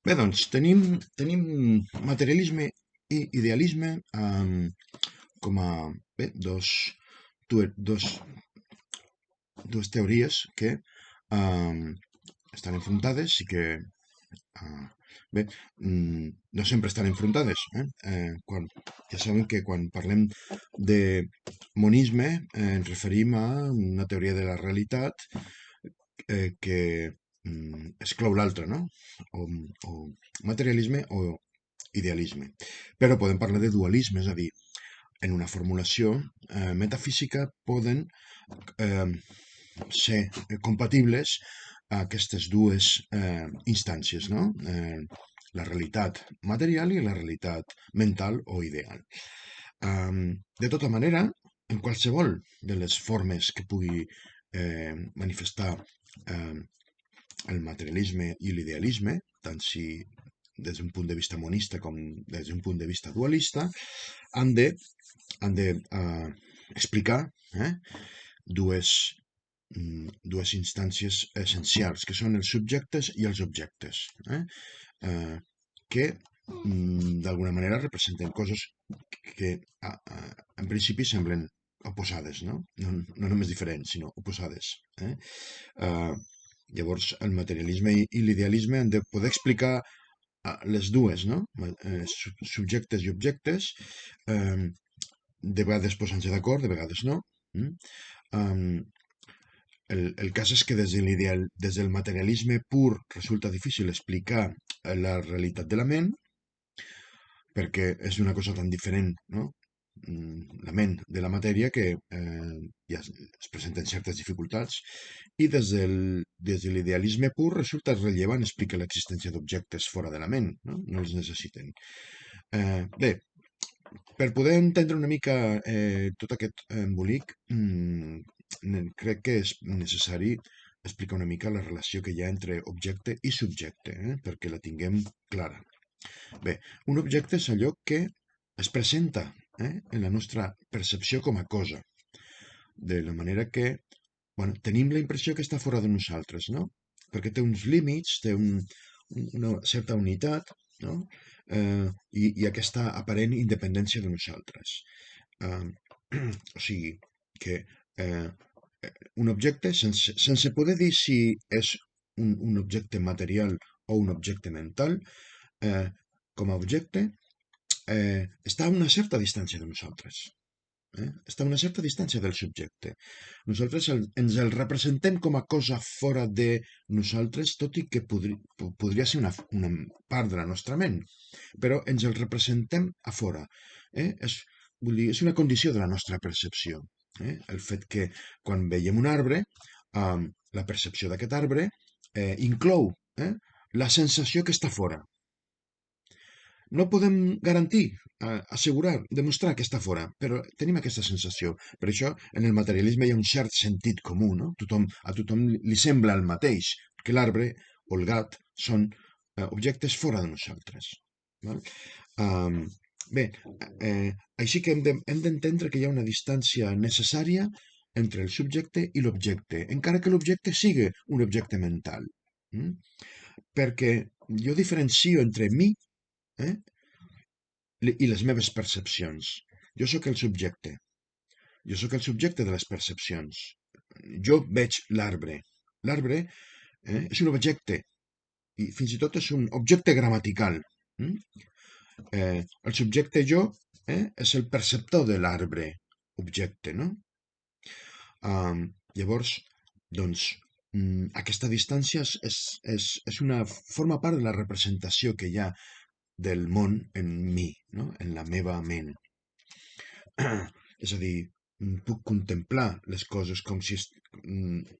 Bé, doncs, tenim materialisme i idealisme com a bé, dues teories que estan enfrontades i que ah, bé, no sempre estan enfrontades. Ja sabem que quan parlem de monisme ens referim a una teoria de la realitat que exclou l'altra, no? O materialisme o idealisme. Però podem parlar de dualisme, és a dir, en una formulació metafísica poden eh, ser compatibles aquestes dues instàncies, no? La realitat material i la realitat mental o ideal. De tota manera, en qualsevol de les formes que pugui manifestar eh, el materialisme i l'idealisme, tant si des d'un punt de vista monista com des d'un punt de vista dualista, han de, han de explicar dues, dues instàncies essencials, que són els subjectes i els objectes, eh, que d'alguna manera representen coses que en principi semblen oposades, no? No només diferents, sinó oposades. Uh, Llavors, el materialisme i l'idealisme han de poder explicar les dues, no? Subjectes i objectes, eh, de vegades posant-se d'acord, de vegades no. Um, el cas és que des del materialisme pur resulta difícil explicar la realitat de la ment, perquè és una cosa tan diferent, no? La ment de la matèria que ja es presenten certes dificultats i des de l'idealisme pur resulta rellevant explicar l'existència d'objectes fora de la ment, no? No els necessiten. Bé, per poder entendre una mica tot aquest embolic, crec que és necessari explicar una mica la relació que hi ha entre objecte i subjecte, perquè la tinguem clara. Bé, un objecte és allò que es presenta en la nostra percepció com a cosa, de la manera que bueno, tenim la impressió que està fora de nosaltres, no? Perquè té uns límits, té una certa unitat, no? I aquesta aparent independència de nosaltres. Eh, o sigui, que eh, un objecte, sense poder dir si és un objecte material o un objecte mental, eh, com a objecte, està a una certa distància de nosaltres. Està a una certa distància del subjecte. Nosaltres ens el representem com a cosa fora de nosaltres, tot i que podria ser una part de la nostra ment, però ens el representem a fora. Vull dir, és una condició de la nostra percepció. El fet que quan veiem un arbre, la percepció d'aquest arbre inclou la sensació que està fora. No podem garantir, assegurar, demostrar que està fora, però tenim aquesta sensació. Per això, en el materialisme hi ha un cert sentit comú, no? A tothom li sembla el mateix, que l'arbre o el gat són objectes fora de nosaltres. Val? Um, Bé, així que hem d'entendre que hi ha una distància necessària entre el subjecte i l'objecte, encara que l'objecte sigui un objecte mental. Mm? Perquè jo diferencio entre mi eh, i les meves percepcions. Jo sóc el subjecte. Jo sóc el subjecte de les percepcions. Jo veig l'arbre. L'arbre és un objecte i fins i tot és un objecte gramatical. Mm? El subjecte jo és el perceptor de l'arbre objecte, no? Llavors, doncs, aquesta distància és una, forma part de la representació que hi ha del món en mi, no? En la meva ment. És a dir, puc contemplar les coses com si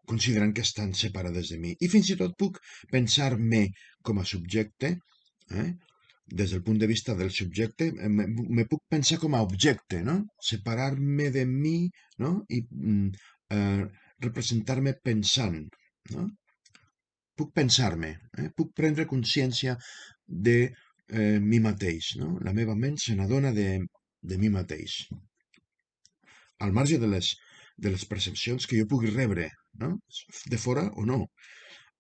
considerant que estan separades de mi. I fins i tot puc pensar-me com a subjecte, eh? Des del punt de vista del subjecte, me puc pensar com a objecte, no? Separar-me de mi, no? I representar-me pensant, no? Puc pensar-me, puc prendre consciència de mi mateix, no? La meva ment se n'adona de mi mateix, al marge de les percepcions que jo pugui rebre, no? De fora o no.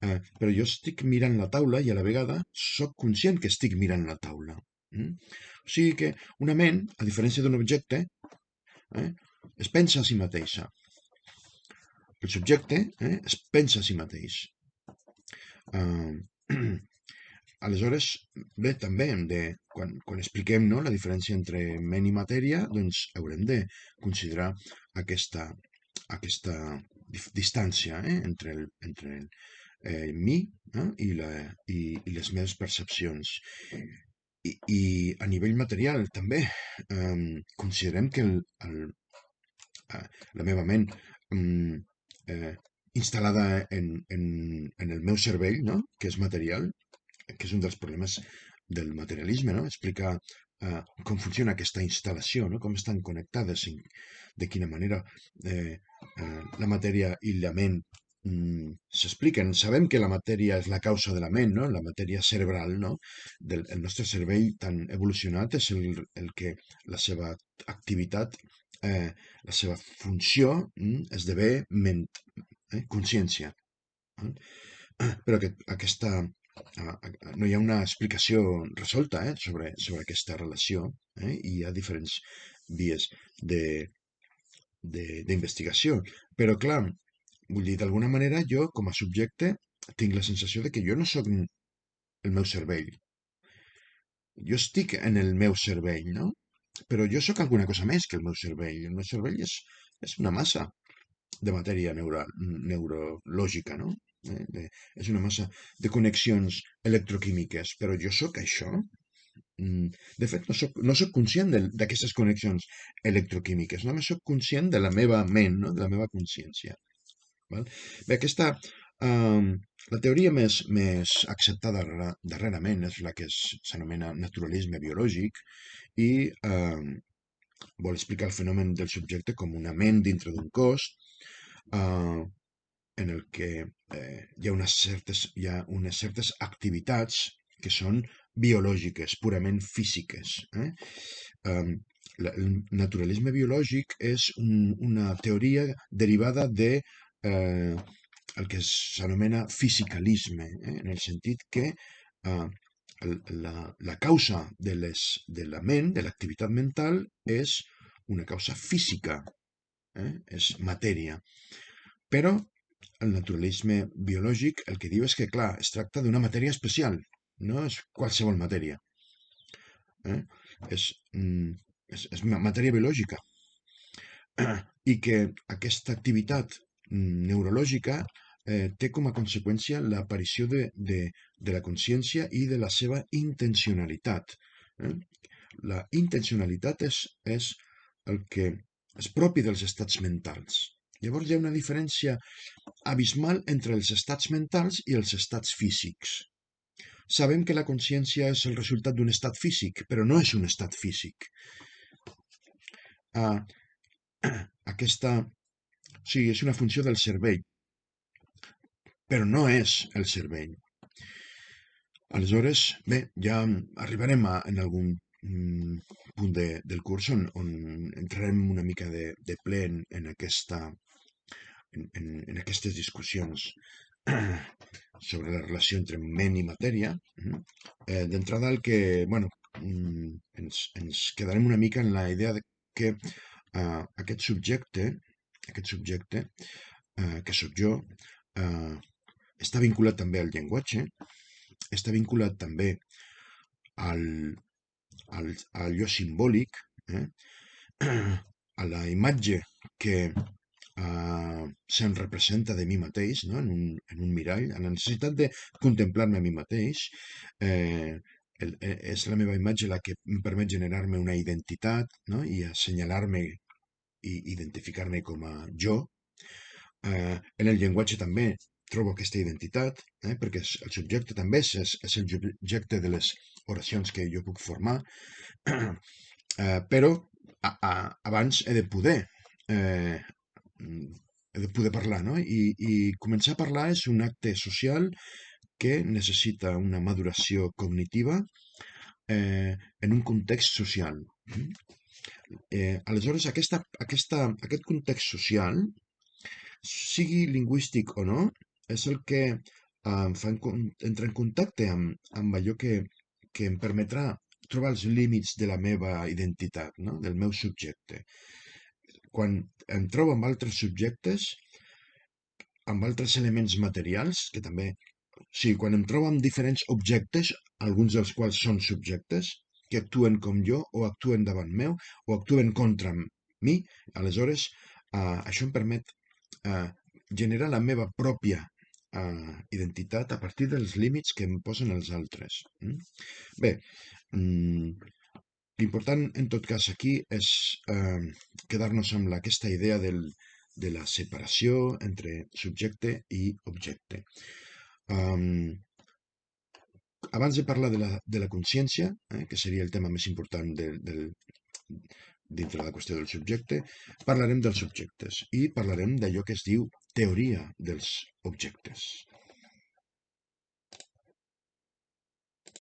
però jo estic mirant la taula i a la vegada sóc conscient que estic mirant la taula. O sigui que una ment, a diferència d'un objecte, eh, es pensa a si mateixa. El subjecte es pensa a si mateix. Eh, Aleshores, bé, també quan expliquem, no, la diferència entre ment i matèria, doncs haurem de considerar aquesta distància entre mi i les meves percepcions. I a nivell material també considerem que la meva ment eh, instal·lada en el meu cervell, no? Que és material, que és un dels problemes del materialisme, no? Explicar com funciona aquesta instal·lació, no? Com estan connectades, de quina manera la matèria i la ment s'expliquen. Sabem que la matèria és la causa de la ment, no? La matèria cerebral, no? El nostre cervell tan evolucionat és el que la seva activitat, la seva funció esdevé consciència. Però no hi ha una explicació resolta sobre aquesta relació, i hi ha diferents vies d'investigació. Però, clar, vull dir, d'alguna manera jo, com a subjecte, tinc la sensació de que jo no sóc el meu cervell. Jo estic en el meu cervell, no? Però jo sóc alguna cosa més que el meu cervell. El meu cervell és una massa de matèria neurològica, no? És una massa de connexions electroquímiques, però jo sóc això. De fet, no soc conscient d'aquestes connexions electroquímiques, només soc conscient de la meva ment, no? De la meva consciència. Val? Bé, la teoria més acceptada darrerament és la que s'anomena naturalisme biològic i vol explicar el fenomen del subjecte com una ment dintre d'un cos en el que hi ha unes certes activitats que són biològiques, purament físiques. El naturalisme biològic és una teoria derivada de el que s'anomena fisicalisme, en el sentit que la causa de la ment, de l'activitat mental, és una causa física, és matèria. Però el naturalisme biològic el que diu és que, clar, es tracta d'una matèria especial, no és qualsevol matèria. És matèria biològica. I que aquesta activitat neurològica té com a conseqüència l'aparició de la consciència i de la seva intencionalitat. La intencionalitat és el que és propi dels estats mentals. Llavors hi ha una diferència abismal entre els estats mentals i els estats físics. Sabem que la consciència és el resultat d'un estat físic, però no és un estat físic. O sigui, és una funció del cervell, però no és el cervell. Aleshores, bé, ja arribarem en algun punt del curs on entrarem una mica de ple en aquestes discussions sobre la relació entre ment i matèria. D'entrada, bueno, ens quedarem una mica en la idea de que aquest subjecte que sóc jo, està vinculat també al llenguatge, està vinculat també al allò simbòlic, a la imatge que se'm representa de mi mateix, no? en un mirall, a la necessitat de contemplar-me a mi mateix. És la meva imatge la que em permet generar-me una identitat, no? I assenyalar-me i identificar-me com a jo. En el llenguatge també trobo aquesta identitat, perquè el subjecte també és el subjecte de les oracions que jo puc formar, però abans he de poder parlar, no? I començar a parlar és un acte social que necessita una maduració cognitiva en un context social. Aleshores, aquest context social, sigui lingüístic o no, és el que em fa entrar en contacte amb allò que em permetrà trobar els límits de la meva identitat, no? Del meu subjecte. Quan em trobo amb altres subjectes, amb altres elements materials, que també... Sí, quan em trobo amb diferents objectes, alguns dels quals són subjectes, que actuen com jo, o actuen davant meu, o actuen contra mi, aleshores això em permet eh, generar la meva pròpia identitat a partir dels límits que em posen els altres. Bé, mm, l'important en tot cas aquí és quedar-nos amb aquesta idea de la separació entre subjecte i objecte. Um, Abans de parlar de la consciència, que seria el tema més important dintre de la qüestió del subjecte, parlarem dels subjectes i parlarem d'allò que es diu teoria dels objectes.